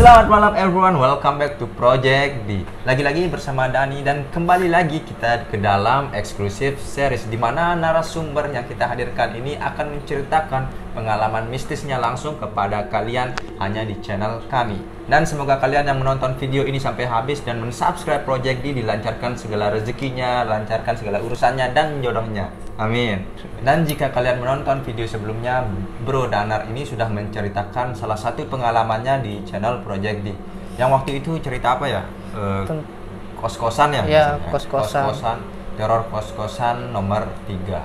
Selamat malam everyone, welcome back to Project D. Lagi-lagi bersama Dani dan kembali lagi kita ke dalam eksklusif series di mana narasumber yang kita hadirkan ini akan menceritakan pengalaman mistisnya langsung kepada kalian hanya di channel kami. Dan semoga kalian yang menonton video ini sampai habis dan mensubscribe Project D dilancarkan segala rezekinya, lancarkan segala urusannya dan jodohnya. Amin. Dan jika kalian menonton video sebelumnya, Bro Danar ini sudah menceritakan salah satu pengalamannya di channel Project D. Yang waktu itu cerita apa ya? Kos-kosan ya? Iya, kos-kosan. Teror kos-kosan nomor 3.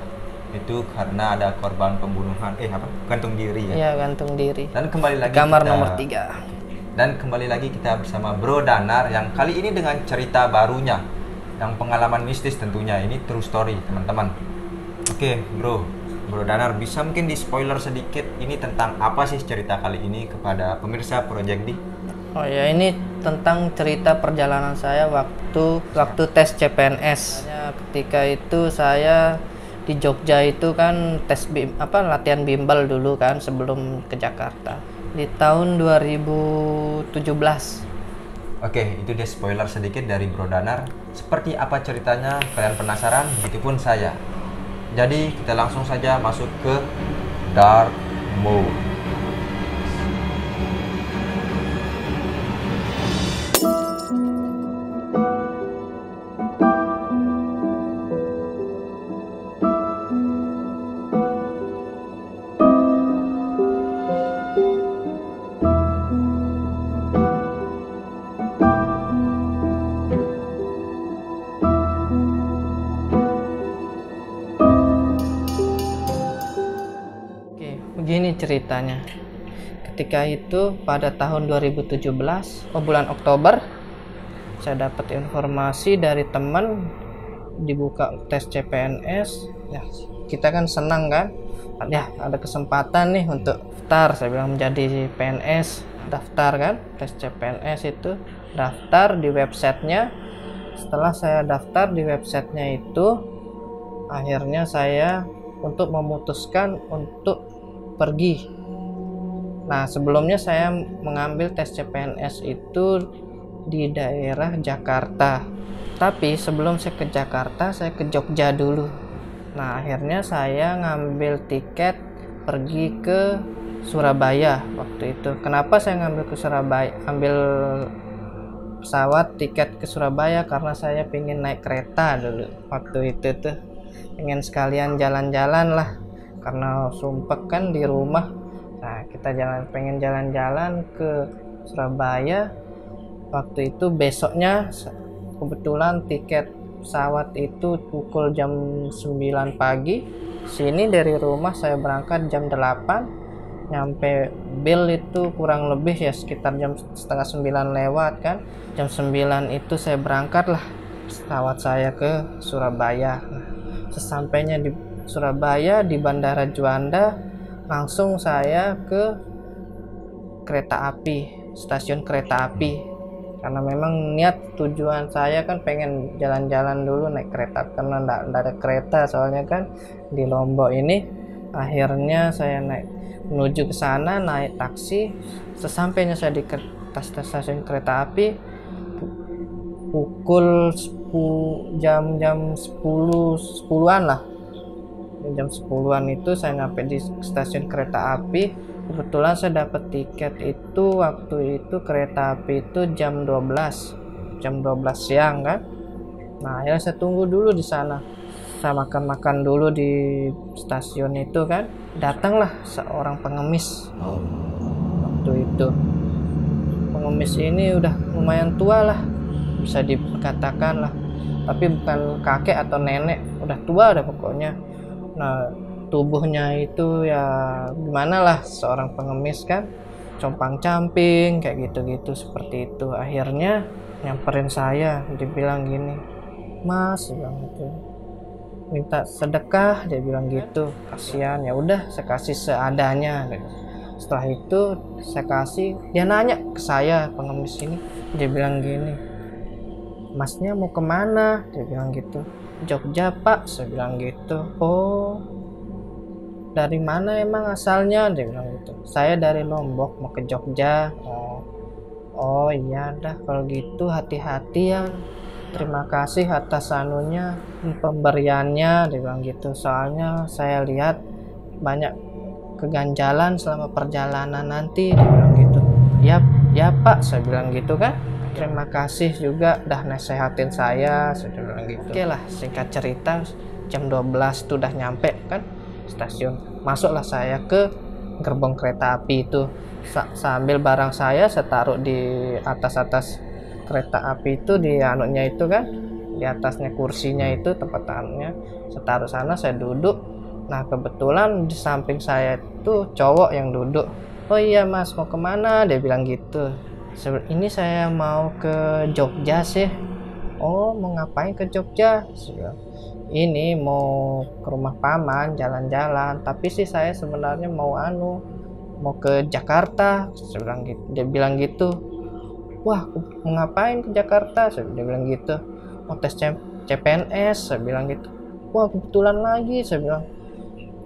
Itu karena ada korban pembunuhan, gantung diri ya? Iya, gantung diri. Dan kembali lagi kamar kita, nomor 3. Dan kembali lagi kita bersama Bro Danar yang kali ini dengan cerita barunya. Yang pengalaman mistis tentunya, ini true story teman-teman. Oke, Bro Danar, bisa mungkin di spoiler sedikit ini tentang apa sih cerita kali ini kepada pemirsa Project D? Oh ya, ini tentang cerita perjalanan saya waktu tes CPNS. Ketika itu saya di Jogja itu kan latihan bimbel dulu kan sebelum ke Jakarta di tahun 2017. Oke, itu dia spoiler sedikit dari Bro Danar. Seperti apa ceritanya? Kalian penasaran? Begitupun saya. Jadi kita langsung saja masuk ke dark mode. Begini ceritanya. Ketika itu pada tahun 2017, bulan Oktober, saya dapat informasi dari teman dibuka tes CPNS. Ya, kita kan senang kan? Ya, ada kesempatan nih untuk daftar. Saya bilang menjadi PNS, daftar kan? Tes CPNS itu daftar di websitenya. Setelah saya daftar di websitenya itu, akhirnya saya untuk memutuskan untuk pergi. Nah, sebelumnya saya mengambil tes CPNS itu di daerah Jakarta. Tapi sebelum saya ke Jakarta, saya ke Jogja dulu. Nah, akhirnya saya ngambil tiket pergi ke Surabaya waktu itu. Kenapa saya ngambil ke Surabaya? Ambil pesawat tiket ke Surabaya karena saya pengen naik kereta dulu. Waktu itu tuh pengen sekalian jalan-jalan lah. Karena sumpek kan di rumah. Nah, kita pengen jalan-jalan ke Surabaya. Waktu itu besoknya kebetulan tiket pesawat itu pukul jam 9 pagi. Sini dari rumah saya berangkat jam 8. Nyampe Bil itu kurang lebih ya sekitar jam setengah 9 lewat kan. Jam 9 itu saya berangkat lah pesawat saya ke Surabaya. Nah, sesampainya di Surabaya di Bandara Juanda, langsung saya ke kereta api, stasiun kereta api. Karena memang niat tujuan saya kan pengen jalan-jalan dulu naik kereta karena enggak ada kereta soalnya kan di Lombok ini. Akhirnya saya menuju ke sana naik taksi. Sesampainya saya di stasiun kereta api pukul 10 jam 10-10an lah. Jam 10-an itu saya nyampe di stasiun kereta api. Kebetulan saya dapat tiket itu waktu itu kereta api itu jam 12 siang kan. Nah, akhirnya saya tunggu dulu di sana. Saya makan dulu di stasiun itu kan. Datanglah seorang pengemis. Waktu itu pengemis ini udah lumayan tua lah, bisa dikatakan lah, tapi bukan kakek atau nenek, udah tua udah pokoknya. Nah, tubuhnya itu ya gimana lah seorang pengemis kan, compang-camping kayak gitu-gitu seperti itu. Akhirnya nyamperin saya, dibilang gini, "Mas," dia bilang gitu, "minta sedekah," dia bilang gitu. Kasihan, ya udah saya kasih seadanya. Setelah itu saya kasih, dia nanya ke saya pengemis ini, dia bilang gini, "Masnya mau kemana?" Dia bilang gitu. "Jogja, Pak," saya bilang gitu. "Oh, dari mana emang asalnya?" Dia bilang gitu. "Saya dari Lombok mau ke Jogja." "Oh, Oh iya dah kalau gitu hati-hati ya. Terima kasih atas anunya, pemberiannya, dia bilang gitu. Soalnya saya lihat banyak keganjalan selama perjalanan nanti, dia bilang gitu. Ya, ya Pak, saya bilang gitu kan. Terima kasih juga dah nasehatin saya bilang gitu. Oke lah, singkat cerita jam 12 tuh udah nyampe kan stasiun. Masuklah saya ke gerbong kereta api itu. Sambil barang saya taruh di atas kereta api itu, di anunya itu kan, di atasnya kursinya itu tempat anunya. Saya taruh sana, saya duduk. Nah kebetulan di samping saya itu cowok yang duduk. Oh iya Mas, mau kemana? Dia bilang gitu. Ini saya mau ke Jogja sih. Oh mau ngapain ke Jogja? Ini mau ke rumah paman, jalan-jalan. Tapi sih saya sebenarnya mau mau ke Jakarta. Dia bilang gitu. Wah mau ngapain ke Jakarta? Dia bilang gitu. Mau tes CPNS. Saya bilang gitu. Wah kebetulan lagi, saya bilang.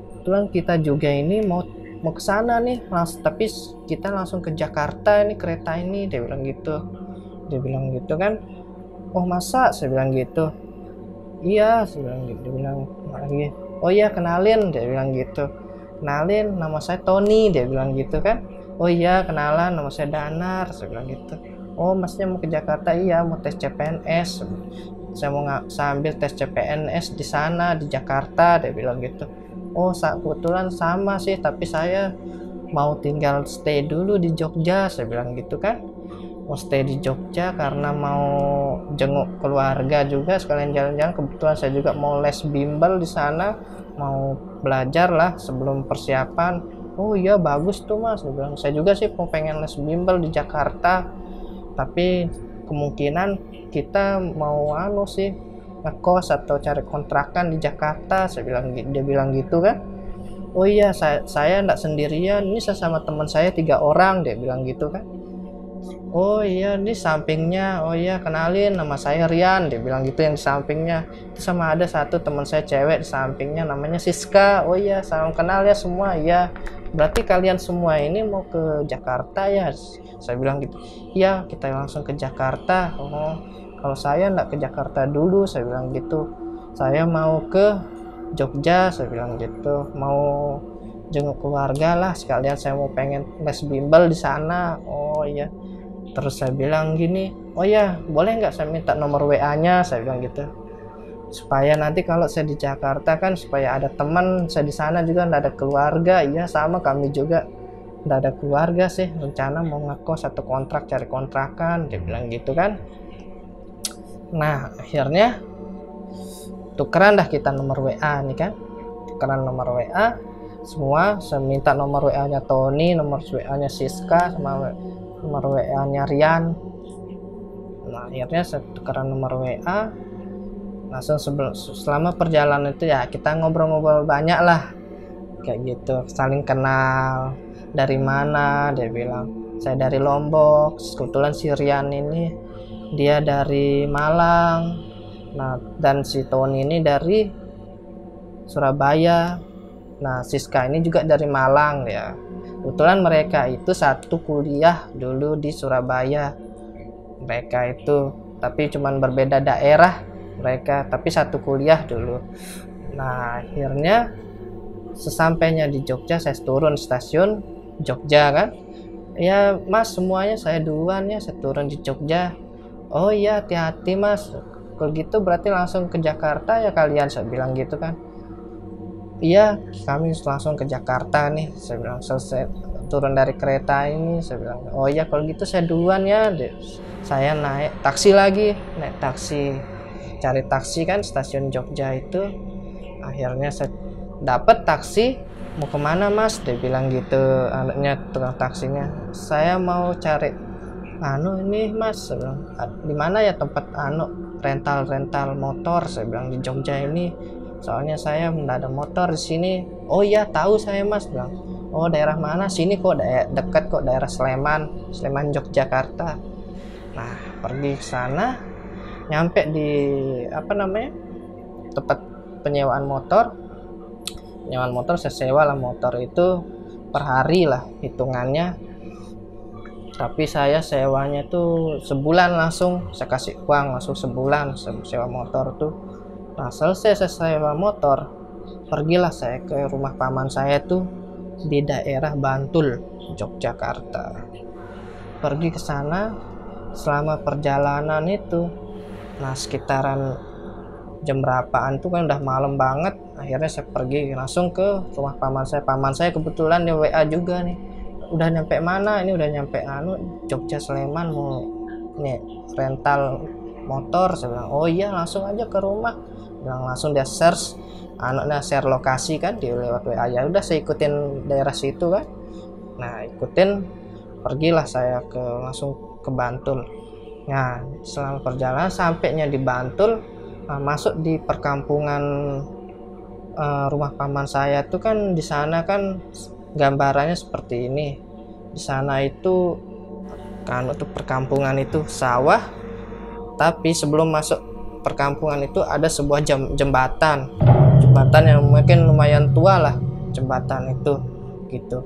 Kebetulan kita juga ini mau ke sana nih, tapi kita langsung ke Jakarta ini kereta ini, dia bilang gitu kan. Oh masa, saya bilang gitu. Iya, saya bilang gitu. Dia bilang lagi, oh iya kenalin, dia bilang gitu. Kenalin, nama saya Tony, dia bilang gitu kan. Oh iya kenalan, nama saya Danar, saya bilang gitu. Oh masnya mau ke Jakarta? Iya mau tes CPNS. Saya mau sambil tes CPNS di sana di Jakarta, dia bilang gitu. Oh kebetulan sama sih, tapi saya mau tinggal stay dulu di Jogja, saya bilang gitu kan. Mau stay di Jogja karena mau jenguk keluarga juga, sekalian jalan-jalan. Kebetulan saya juga mau les bimbel di sana, mau belajar lah sebelum persiapan. Oh iya bagus tuh Mas, saya bilang. Saya juga sih mau pengen les bimbel di Jakarta, tapi kemungkinan kita mau sih ngekos atau cari kontrakan di Jakarta, dia bilang gitu kan. Oh iya saya enggak sendirian, ini saya sama teman saya 3 orang, dia bilang gitu kan. Oh iya ini sampingnya, oh iya kenalin nama saya Rian, dia bilang gitu yang di sampingnya. Itu sama ada satu teman saya cewek di sampingnya namanya Siska. Oh iya salam kenal ya semua. Iya berarti kalian semua ini mau ke Jakarta ya, saya bilang gitu. Iya kita langsung ke Jakarta. Oh kalau saya enggak ke Jakarta dulu, saya bilang gitu. Saya mau ke Jogja, saya bilang gitu. Mau jenguk keluarga lah, sekalian saya mau pengen les bimbel di sana. Oh iya. Terus saya bilang gini, oh ya boleh nggak saya minta nomor WA-nya, saya bilang gitu. Supaya nanti kalau saya di Jakarta kan, supaya ada teman, saya di sana juga nggak ada keluarga. Iya sama kami juga nggak ada keluarga sih, rencana mau ngekos atau kontrak, cari kontrakan, dia bilang gitu kan. Nah akhirnya tukeran dah kita nomor WA nih kan, tukeran nomor WA semua. Saya minta nomor WA-nya Tony, nomor WA-nya Siska, sama nomor WA-nya Rian. Nah akhirnya saya tukeran nomor WA. Langsung selama perjalanan itu ya kita ngobrol-ngobrol banyak lah kayak gitu, saling kenal. Dari mana, dia bilang saya dari Lombok. Kebetulan si Rian ini dia dari Malang. Nah dan si Tony ini dari Surabaya. Nah Siska ini juga dari Malang ya. Kebetulan mereka itu satu kuliah dulu di Surabaya. Mereka itu tapi cuman berbeda daerah mereka, tapi satu kuliah dulu. Nah akhirnya sesampainya di Jogja, saya turun stasiun Jogja kan. Ya Mas semuanya saya duluan ya, saya turun di Jogja. Oh iya hati-hati Mas, kalau gitu berarti langsung ke Jakarta ya kalian, saya bilang gitu kan. Iya kami langsung ke Jakarta nih, saya bilang. Selesai turun dari kereta ini, saya bilang oh iya kalau gitu saya duluan ya. Saya naik taksi lagi, naik taksi, cari taksi kan stasiun Jogja itu. Akhirnya saya dapat taksi. Mau kemana Mas, dia bilang gitu anaknya tukang taksinya. Saya mau cari ini Mas, saya bilang di mana ya tempat rental motor, saya bilang di Jogja ini. Soalnya saya nggak ada motor di sini. Oh iya tahu saya Mas, bilang. Oh daerah mana? Sini kok dekat kok, daerah Sleman Yogyakarta. Nah pergi ke sana, nyampe di tempat penyewaan motor. Saya sewa lah motor itu per hari lah hitungannya. Tapi saya sewanya tuh sebulan langsung, saya kasih uang langsung sebulan sewa motor tuh. Nah selesai saya sewa motor, pergilah saya ke rumah paman saya tuh di daerah Bantul, Yogyakarta. Pergi ke sana, selama perjalanan itu, nah sekitaran jam berapaan tuh kan udah malam banget. Akhirnya saya pergi langsung ke rumah paman saya. Paman saya kebetulan dia WA juga nih, udah nyampe mana? Ini udah nyampe Jogja Sleman, mau nih rental motor. Saya bilang oh iya langsung aja ke rumah. Bilang langsung dia search share lokasi kan di lewat WA. Ya udah saya ikutin daerah situ kan. Nah ikutin, pergilah saya langsung ke Bantul. Nah selama perjalanan sampainya di Bantul, masuk di perkampungan rumah paman saya tuh kan, di sana kan gambarannya seperti ini. Di sana itu kan untuk perkampungan itu sawah, tapi sebelum masuk perkampungan itu ada sebuah jembatan yang mungkin lumayan tua lah jembatan itu gitu.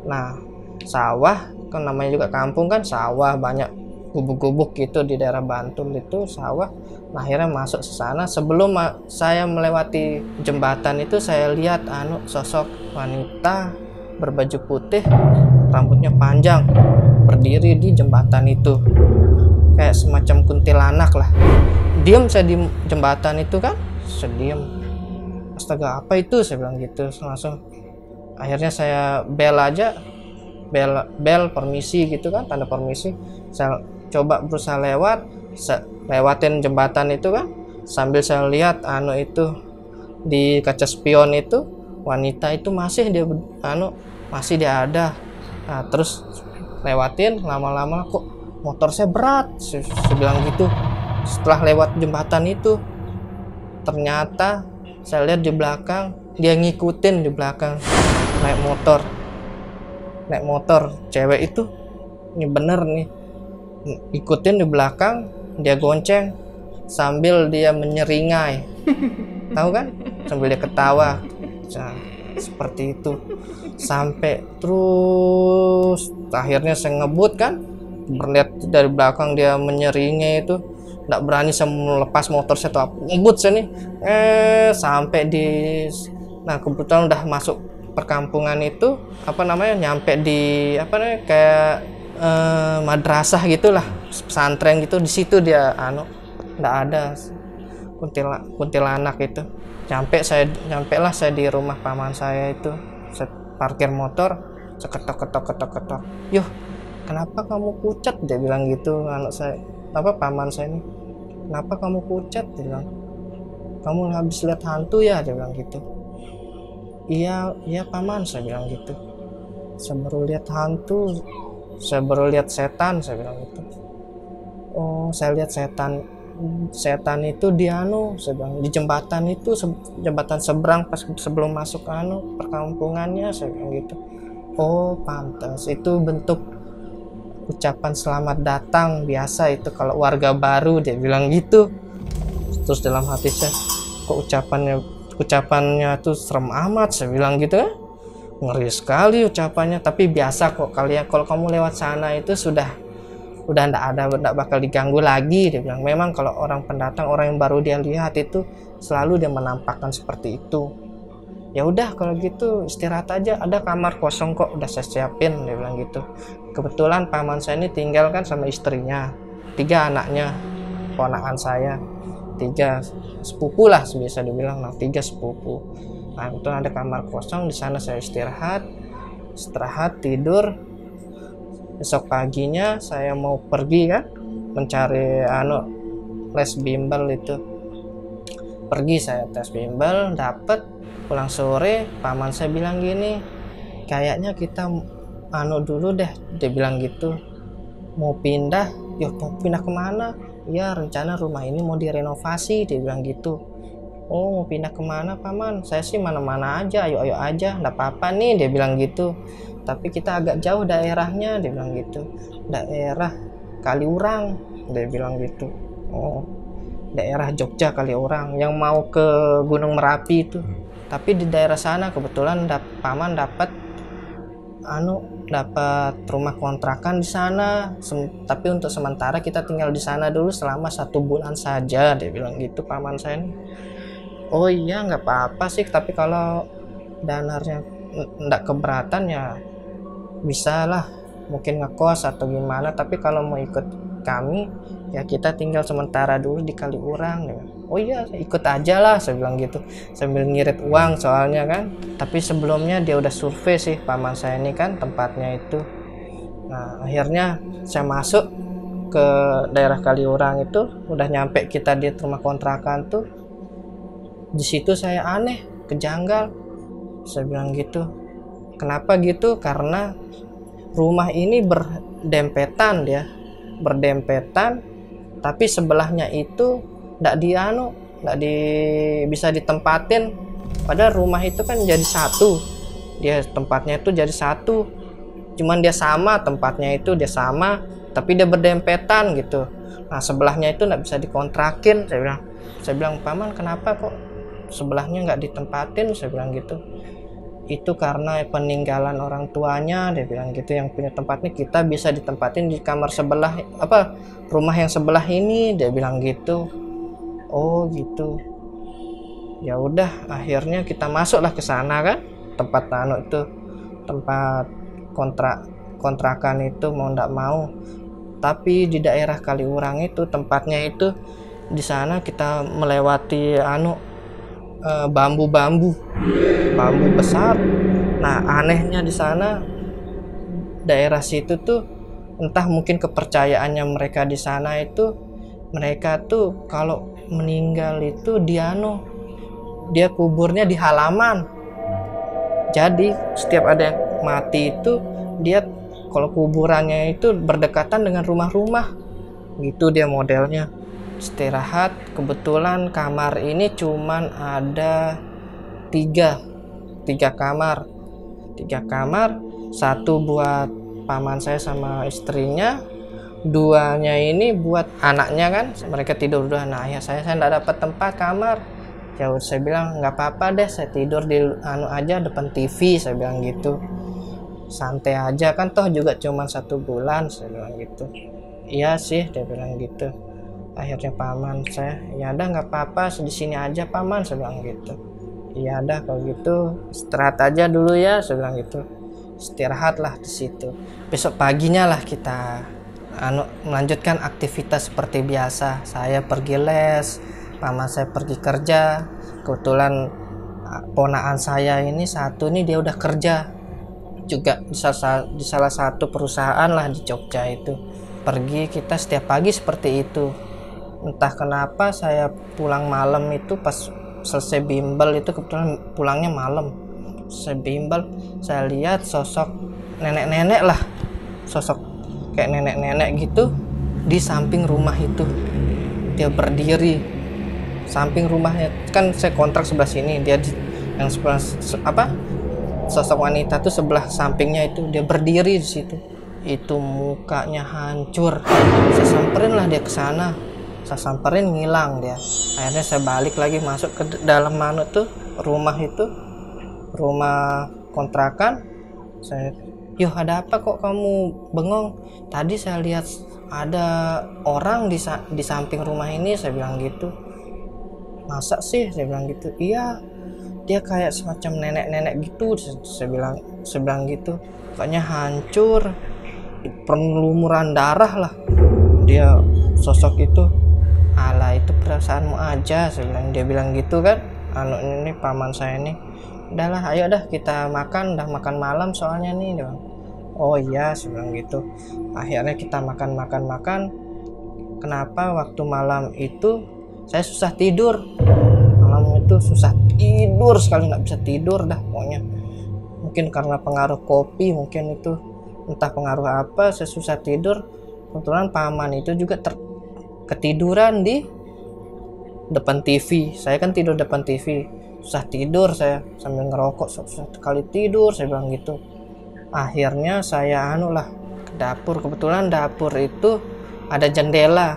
Nah sawah kan namanya juga kampung kan, sawah banyak gubuk-gubuk gitu di daerah Bantul itu sawah. Nah, akhirnya masuk ke sana. Sebelum saya melewati jembatan itu, saya lihat sosok wanita berbaju putih, rambutnya panjang, berdiri di jembatan itu kayak semacam kuntilanak lah. Diam saya di jembatan itu kan, sediam. Astaga apa itu, saya bilang gitu. Langsung akhirnya saya bel permisi gitu kan, tanda permisi. Saya coba berusaha lewatin jembatan itu kan, sambil saya lihat itu di kaca spion itu wanita itu masih dia ada. Nah, terus lewatin, lama-lama kok motor saya berat, saya bilang gitu. Setelah lewat jembatan itu, ternyata saya lihat di belakang dia ngikutin di belakang naik motor cewek itu. Ini bener nih, ikutin di belakang, dia gonceng sambil dia menyeringai, tahu kan, sambil dia ketawa. Nah, seperti itu sampai terus akhirnya saya ngebut kan, berlihat dari belakang dia menyeringai itu, nggak berani saya melepas motor saya tuh, ngebut saya nih sampai nah kebetulan udah masuk perkampungan itu, nyampe di kayak madrasah gitulah, pesantren gitu. Di situ dia nggak ada kuntilanak itu. Nyampe lah saya di rumah paman saya itu. Saya parkir motor, saya ketok. Yuh, kenapa kamu pucat? Dia bilang gitu. Paman saya ini, kenapa kamu pucat? Dia bilang, kamu habis lihat hantu ya? Dia bilang gitu. Iya paman, saya bilang gitu. Saya baru lihat hantu, saya baru lihat setan, saya bilang gitu. Oh, saya lihat setan itu di saya bilang di jembatan itu, jembatan seberang pas sebelum masuk perkampungannya, saya bilang gitu. Oh pantas, itu bentuk ucapan selamat datang biasa itu kalau warga baru, dia bilang gitu. Terus dalam hati saya, kok ucapannya tuh serem amat, saya bilang gitu kan. Ngeri sekali ucapannya, tapi biasa kok kalau kamu lewat sana itu udah ndak bakal diganggu lagi, dia bilang. Memang kalau orang pendatang, orang yang baru dia lihat itu selalu dia menampakkan seperti itu. Ya udah kalau gitu istirahat aja, ada kamar kosong kok, udah saya siapin, dia bilang gitu. Kebetulan paman saya ini tinggal kan sama istrinya, 3 anaknya, ponakan saya, 3 sepupu lah biasa dibilang, 3 sepupu. Nah itu ada kamar kosong, di sana saya istirahat tidur. Besok paginya saya mau pergi kan, mencari les bimbel itu. Pergi saya tes bimbel, dapet. Pulang sore paman saya bilang gini, kayaknya kita dulu deh, dia bilang gitu. Mau pindah? Ya mau pindah kemana? Ya rencana rumah ini mau direnovasi, dia bilang gitu. Oh mau pindah kemana paman? Saya sih mana-mana aja, ayo aja, nggak apa-apa nih, dia bilang gitu. Tapi kita agak jauh daerahnya, dia bilang gitu. Daerah Kaliurang, dia bilang gitu. Oh daerah Jogja Kaliurang, yang mau ke Gunung Merapi itu. Tapi di daerah sana kebetulan paman dapat dapat rumah kontrakan di sana, tapi untuk sementara kita tinggal di sana dulu selama 1 bulan saja, dia bilang gitu paman saya nih. Oh iya nggak apa-apa sih, tapi kalau danarnya nggak keberatan ya bisa lah, mungkin ngekos atau gimana, tapi kalau mau ikut kami ya kita tinggal sementara dulu di Kaliurang ya. Oh iya ikut aja lah, saya bilang gitu sambil ngirit uang soalnya kan. Tapi sebelumnya dia udah survei sih paman saya ini kan tempatnya itu. Nah akhirnya saya masuk ke daerah Kaliurang itu, udah nyampe kita di rumah kontrakan tuh, di situ saya aneh, kejanggal, saya bilang gitu. Kenapa gitu? Karena rumah ini berdempetan, tapi sebelahnya itu nggak bisa ditempatin, padahal rumah itu kan jadi satu, dia tempatnya itu jadi satu, cuman dia sama tempatnya itu dia sama tapi dia berdempetan gitu. Nah sebelahnya itu nggak bisa dikontrakin, saya bilang paman kenapa kok sebelahnya nggak ditempatin, saya bilang gitu. Itu karena peninggalan orang tuanya, dia bilang gitu, yang punya tempatnya kita bisa ditempatin di kamar sebelah rumah yang sebelah ini, dia bilang gitu. Oh gitu. Ya udah akhirnya kita masuklah ke sana kan, tempat tempat kontrakan itu mau ndak mau. Tapi di daerah Kaliurang itu tempatnya itu, di sana kita melewati bambu besar. Nah anehnya di sana daerah situ tuh, entah mungkin kepercayaannya mereka di sana itu, mereka tuh kalau meninggal itu dia kuburnya di halaman. Jadi setiap ada yang mati itu, dia kalau kuburannya itu berdekatan dengan rumah-rumah gitu dia modelnya. Istirahat, kebetulan kamar ini cuman ada tiga kamar, satu buat paman saya sama istrinya, 2-nya ini buat anaknya kan, mereka tidur dua. Nah ya saya nggak dapat tempat kamar, ya saya bilang nggak apa-apa deh, saya tidur di aja depan TV, saya bilang gitu, santai aja kan toh juga cuman 1 bulan, saya bilang gitu. Iya sih, dia bilang gitu. Akhirnya paman saya, ya udah nggak apa-apa di sini aja paman, saya bilang gitu. Iya dah kalau gitu istirahat aja dulu ya, saya bilang gitu. Istirahatlah di situ. Besok paginya lah kita melanjutkan aktivitas seperti biasa. Saya pergi les, paman saya pergi kerja. Kebetulan ponakan saya ini satu nih dia udah kerja juga di salah satu perusahaan lah di Jogja itu. Pergi kita setiap pagi seperti itu. Entah kenapa saya pulang malam itu, pas selesai bimbel itu, kebetulan pulangnya malam, saya bimbel, saya lihat sosok nenek-nenek lah, sosok kayak nenek-nenek gitu di samping rumah itu. Dia berdiri samping rumahnya kan, saya kontrak sebelah sini, dia yang sebelah sosok wanita tuh sebelah sampingnya itu, dia berdiri di situ. Itu mukanya hancur. Saya samperin lah dia ke sana, saya samperin, ngilang dia. Akhirnya saya balik lagi masuk ke dalam rumah kontrakan. Saya, "Yuh, ada apa kok kamu bengong? Tadi saya lihat ada orang di samping rumah ini," saya bilang gitu. "Masa sih?" saya bilang gitu. "Iya, dia kayak semacam nenek-nenek gitu," saya bilang gitu. Pokoknya hancur, perlumuran darah lah dia sosok itu. "Alah, itu perasaanmu aja," saya bilang. Dia bilang gitu kan, ini paman saya ini. "Udahlah, ayo dah kita makan, udah makan malam soalnya nih," dia bilang. "Oh iya," saya bilang gitu. Akhirnya kita makan. Kenapa waktu malam itu saya susah tidur? Malam itu susah tidur sekali, nggak bisa tidur dah pokoknya. Mungkin karena pengaruh kopi, mungkin itu, entah pengaruh apa, saya susah tidur. Kebetulan paman itu juga ketiduran di depan TV. Saya kan tidur depan TV, susah tidur saya sambil ngerokok, susah sekali tidur, saya bilang gitu. Akhirnya saya ke dapur. Kebetulan dapur itu ada jendela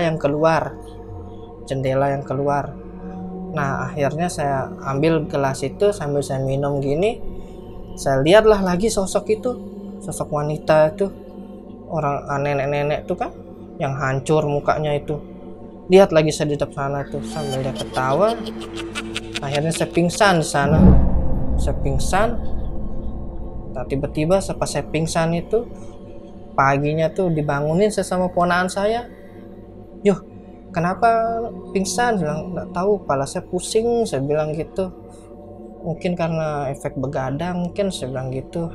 yang keluar. Nah akhirnya saya ambil gelas itu sambil saya minum gini. Saya lihatlah lagi sosok itu, sosok wanita itu, orang nenek-nenek tuh kan, yang hancur mukanya itu. Lihat lagi saya di depan sana tuh, sambil dia ketawa. Akhirnya saya pingsan di sana. Saya pingsan. Nah, tiba-tiba pas saya pingsan itu, paginya tuh dibangunin saya sama ponakan saya. Yoh, kenapa pingsan? Bilang, nggak tahu, kepala saya pusing, saya bilang gitu. Mungkin karena efek begadang, mungkin saya bilang gitu.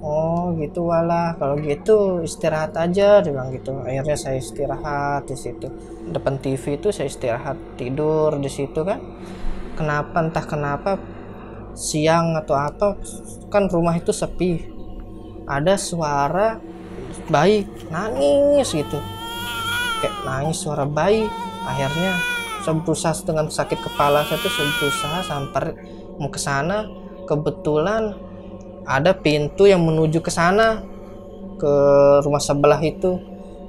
Oh gitu, walah kalau gitu istirahat aja, dia bilang gitu. Akhirnya saya istirahat di situ depan TV itu, saya istirahat tidur di situ kan. Kenapa, entah kenapa siang atau apa kan rumah itu sepi, ada suara bayi nangis gitu, kayak nangis suara bayi. Akhirnya saya berusaha dengan sakit kepala saya tuh, saya berusaha sampai mau ke sana. Kebetulan ada pintu yang menuju ke sana, ke rumah sebelah itu,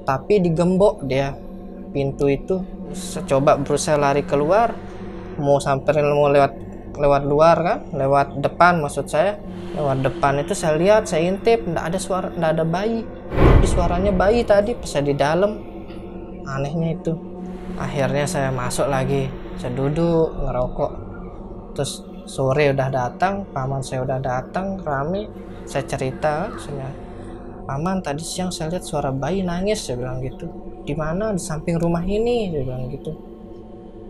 tapi digembok dia pintu itu. Saya coba berusaha lari keluar, mau samperin, mau lewat luar kan, lewat depan maksud saya. Lewat depan itu saya lihat, saya intip, nggak ada suara, nggak ada bayi. Di suaranya bayi tadi pas saya di dalam, anehnya itu. Akhirnya saya masuk lagi, saya duduk ngerokok. Terus sore udah datang, paman saya udah datang, rame. Saya cerita, saya, paman tadi siang saya lihat suara bayi nangis, saya bilang gitu. Di mana? Di samping rumah ini, dia bilang gitu.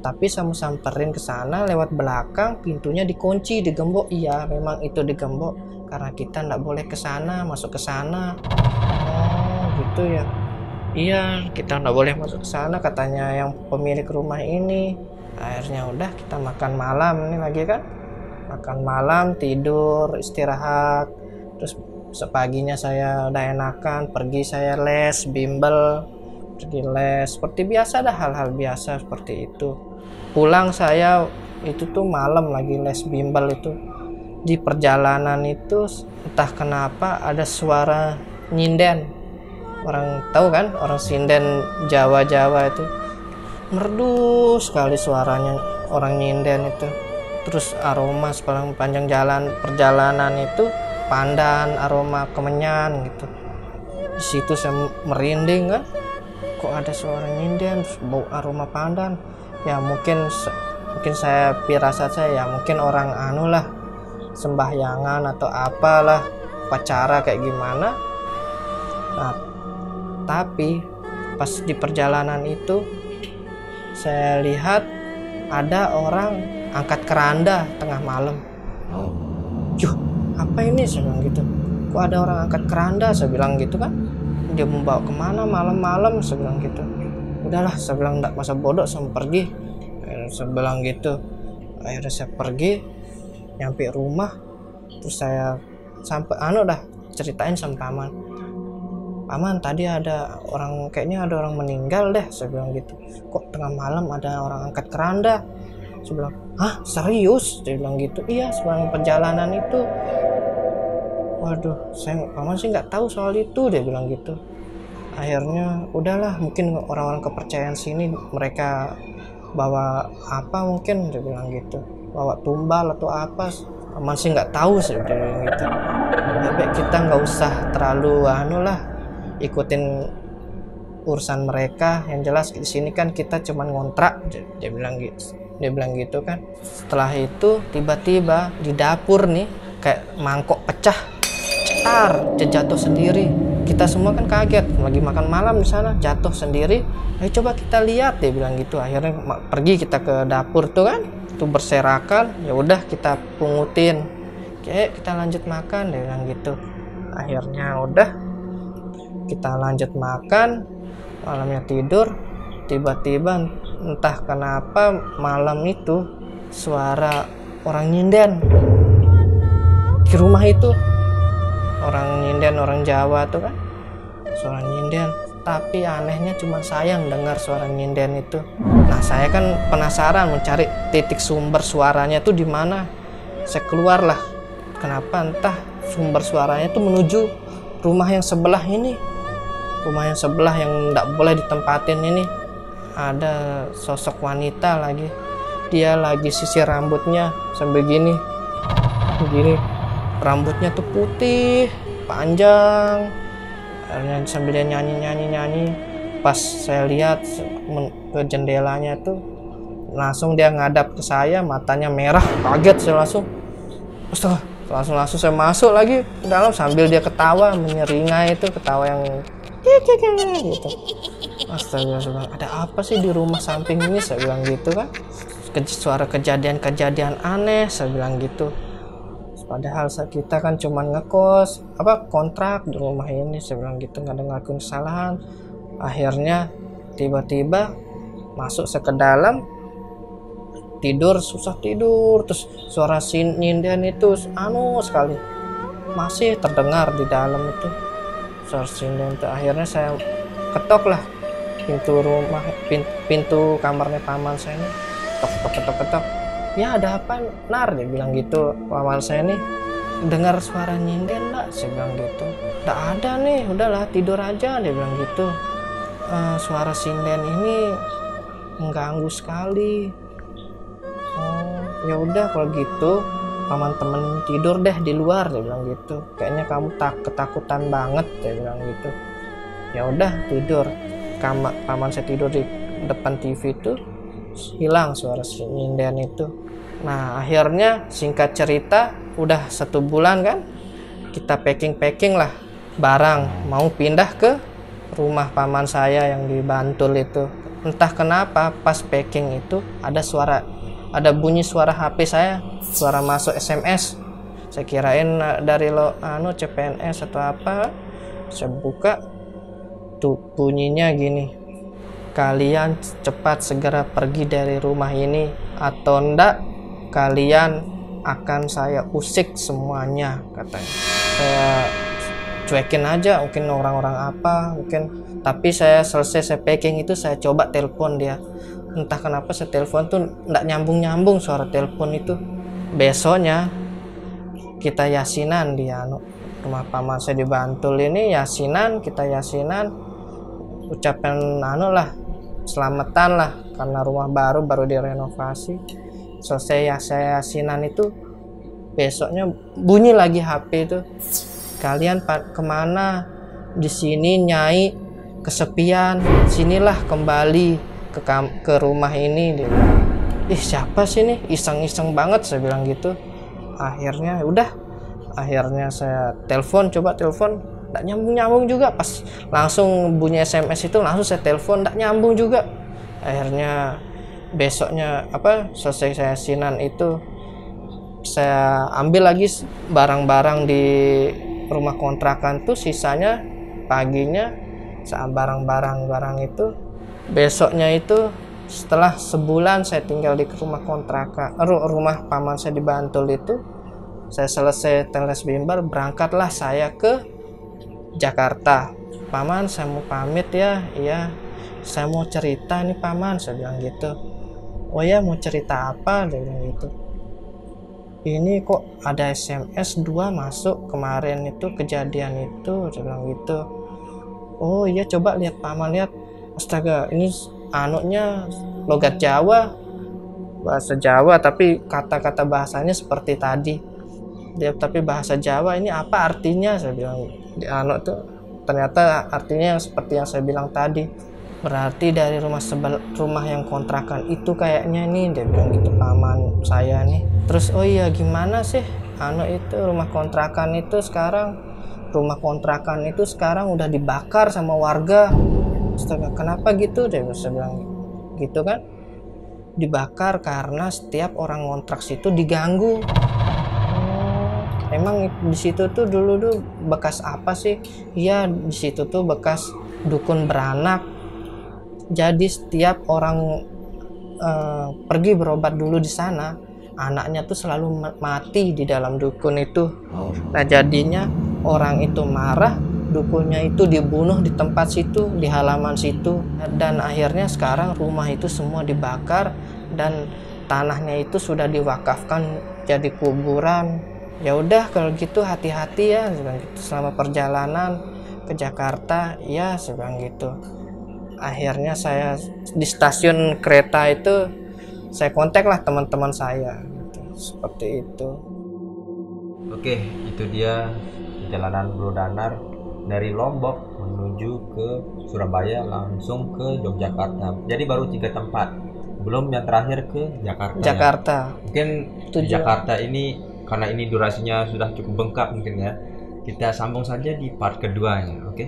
Tapi saya mau samperin ke sana lewat belakang, pintunya dikunci, digembok. Iya, memang itu digembok karena kita nggak boleh ke sana, masuk ke sana. Oh, gitu ya. Iya, kita nggak boleh masuk ke sana katanya yang pemilik rumah ini. Akhirnya udah kita makan malam ini lagi kan. Makan malam, tidur, istirahat. Terus sepaginya saya udah enakan, pergi saya les, bimbel, pergi les. Seperti biasa dah, hal-hal biasa seperti itu. Pulang saya itu tuh malam lagi les bimbel itu. Di perjalanan itu entah kenapa ada suara nyinden. Orang tahu kan, orang sinden Jawa-Jawa itu. Merdu sekali suaranya orang nyinden itu. Terus aroma sepanjang jalan perjalanan itu pandan, aroma kemenyan gitu. Di situ saya merinding kan, kok ada suara nyinden, bau aroma pandan. Ya mungkin saya firasat saya ya mungkin orang anu lah, sembahyangan atau apalah, upacara kayak gimana. Nah, tapi pas di perjalanan itu saya lihat ada orang angkat keranda tengah malam. Yuh, apa ini? Saya bilang gitu. Kok ada orang angkat keranda? Saya bilang gitu kan. Dia membawa kemana malam-malam? Saya bilang gitu. Udahlah, saya bilang enggak masa bodoh, saya pergi. Saya bilang gitu. Akhirnya saya pergi, nyampe rumah, terus saya sampai dah ceritain sama paman. Paman tadi ada orang, kayaknya ada orang meninggal deh, saya bilang gitu. Kok tengah malam ada orang angkat keranda? Saya bilang, hah serius? Dia bilang gitu. Iya, sepanjang perjalanan itu. Waduh, paman sih nggak tahu soal itu, dia bilang gitu. Akhirnya udahlah, mungkin orang-orang kepercayaan sini mereka bawa apa mungkin, dia bilang gitu. Bawa tumbal atau apa, paman sih nggak tahu, saya bilang gitu. Tapi kita nggak usah terlalu ikutin urusan mereka. Yang jelas di sini kan kita cuman ngontrak, dia bilang gitu kan. Setelah itu tiba-tiba di dapur nih kayak mangkok pecah, cetar, jatuh sendiri. Kita semua kan kaget, lagi makan malam di sana, jatuh sendiri. Ayo coba kita lihat, dia bilang gitu. Akhirnya pergi kita ke dapur tuh kan, itu berserakan. Ya udah kita pungutin, kayak kita lanjut makan, dia bilang gitu. Akhirnya udah kita lanjut makan, malamnya tidur. Tiba-tiba entah kenapa malam itu suara orang nyinden di rumah itu. Orang nyinden, orang Jawa tuh kan, suara nyinden. Tapi anehnya cuma saya yang dengar suara nyinden itu. Nah saya kan penasaran mencari titik sumber suaranya tuh di mana. Saya keluarlah. Kenapa entah sumber suaranya tuh menuju rumah yang sebelah ini. Rumah yang sebelah yang nggak boleh ditempatin ini. Ada sosok wanita lagi. Dia lagi sisir rambutnya sambil begini. rambutnya tuh putih panjang. Akhirnya sambil dia nyanyi, pas saya lihat ke jendelanya tuh langsung dia ngadap ke saya, matanya merah, kaget saya langsung. Astaga, langsung saya masuk lagi ke dalam sambil dia ketawa menyeringai, itu ketawa yang gitu. Astaga, saya bilang, ada apa sih di rumah samping ini, saya bilang gitu kan. Suara kejadian aneh, saya bilang gitu. Padahal kita kan cuma ngekos kontrak di rumah ini, saya bilang gitu, nggak ada ngelakuin kesalahan. Akhirnya tiba-tiba masuk saya ke dalam, tidur susah tidur, terus suara sinden itu sekali masih terdengar di dalam itu, suara sinden itu. Akhirnya saya ketok lah pintu kamarnya paman saya ini, ketok. Ya ada apa Nar, dia bilang gitu. Paman saya nih dengar suara nyinden enggak, saya bilang gitu. Enggak ada nih, udahlah tidur aja, dia bilang gitu. Suara sinden ini mengganggu sekali. Oh ya udah kalau gitu paman temen tidur deh di luar, dia bilang gitu. Kayaknya kamu ketakutan banget, dia bilang gitu. Ya udah tidur. Paman saya tidur di depan TV itu, hilang suara nyinden itu. Nah akhirnya singkat cerita udah 1 bulan kan, kita packing lah barang, mau pindah ke rumah paman saya yang di Bantul itu. Entah kenapa pas packing itu ada bunyi suara HP saya, suara masuk SMS. Saya kirain dari CPNS atau apa. Saya buka tuh bunyinya gini, kalian cepat segera pergi dari rumah ini atau enggak kalian akan saya usik semuanya, katanya. Saya cuekin aja, mungkin orang-orang apa mungkin, tapi saya packing itu saya coba telepon dia. Entah kenapa saya telepon tuh enggak nyambung suara telepon itu. Besoknya kita yasinan di rumah paman saya di Bantul ini, kita yasinan ucapan selamatan lah, karena rumah baru direnovasi. Selesai saya yasinan itu, besoknya bunyi lagi HP itu, kalian kemana, di sini Nyai kesepian, sinilah kembali ke rumah ini. Dia bilang, ih siapa sih nih, iseng banget, saya bilang gitu. Akhirnya saya coba telepon, nggak nyambung juga. Pas langsung bunyi SMS itu langsung saya telepon, nggak nyambung juga. Akhirnya besoknya selesai saya yasinan itu, saya ambil lagi barang-barang di rumah kontrakan tuh, sisanya paginya saya barang itu. Besoknya itu setelah sebulan saya tinggal di rumah paman saya di Bantul itu, saya selesai teles bimbel, berangkatlah saya ke Jakarta. Paman saya mau pamit ya. Iya saya mau cerita nih paman, saya bilang gitu. Oh ya, mau cerita apa, dia bilang gitu. Ini kok ada SMS 2 masuk kemarin itu, kejadian itu, dia bilang gitu. Oh iya, coba lihat paman, lihat. Astaga, ini logat Jawa, bahasa Jawa, tapi kata-kata bahasanya seperti tadi. Tapi bahasa Jawa, ini apa artinya, saya bilang. Di tuh ternyata artinya seperti yang saya bilang tadi. Berarti dari rumah yang kontrakan itu kayaknya nih, dia bilang gitu paman saya nih. Terus oh iya gimana sih itu rumah kontrakan itu sekarang udah dibakar sama warga. Astaga, kenapa gitu, dia bisa bilang gitu kan. Dibakar karena setiap orang ngontrak situ diganggu. Emang di situ tuh dulu bekas apa sih? Iya, di situ tuh bekas dukun beranak. Jadi setiap orang pergi berobat dulu di sana, anaknya tuh selalu mati di dalam dukun itu. Nah jadinya orang itu marah, dukunnya itu dibunuh di tempat situ, di halaman situ. Dan akhirnya sekarang rumah itu semua dibakar dan tanahnya itu sudah diwakafkan jadi kuburan. Ya udah kalau gitu hati-hati ya, selama perjalanan ke Jakarta ya, sebilang gitu. Akhirnya saya di stasiun kereta itu saya kontak lah teman-teman saya gitu. Seperti itu. Oke, itu dia perjalanan Bro Danar dari Lombok menuju ke Surabaya langsung ke Yogyakarta. Jadi baru 3 tempat, belum yang terakhir ke Jakarta. Jakarta. Ya. Mungkin di Jakarta ini karena ini durasinya sudah cukup bengkak mungkin ya. Kita sambung saja di part keduanya, oke?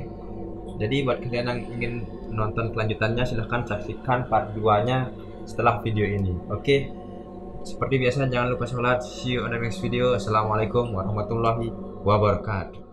Jadi buat kalian yang ingin nonton kelanjutannya silahkan saksikan part 2-nya setelah video ini, oke? Seperti biasa jangan lupa sholat. See you on the next video. Assalamualaikum warahmatullahi wabarakatuh.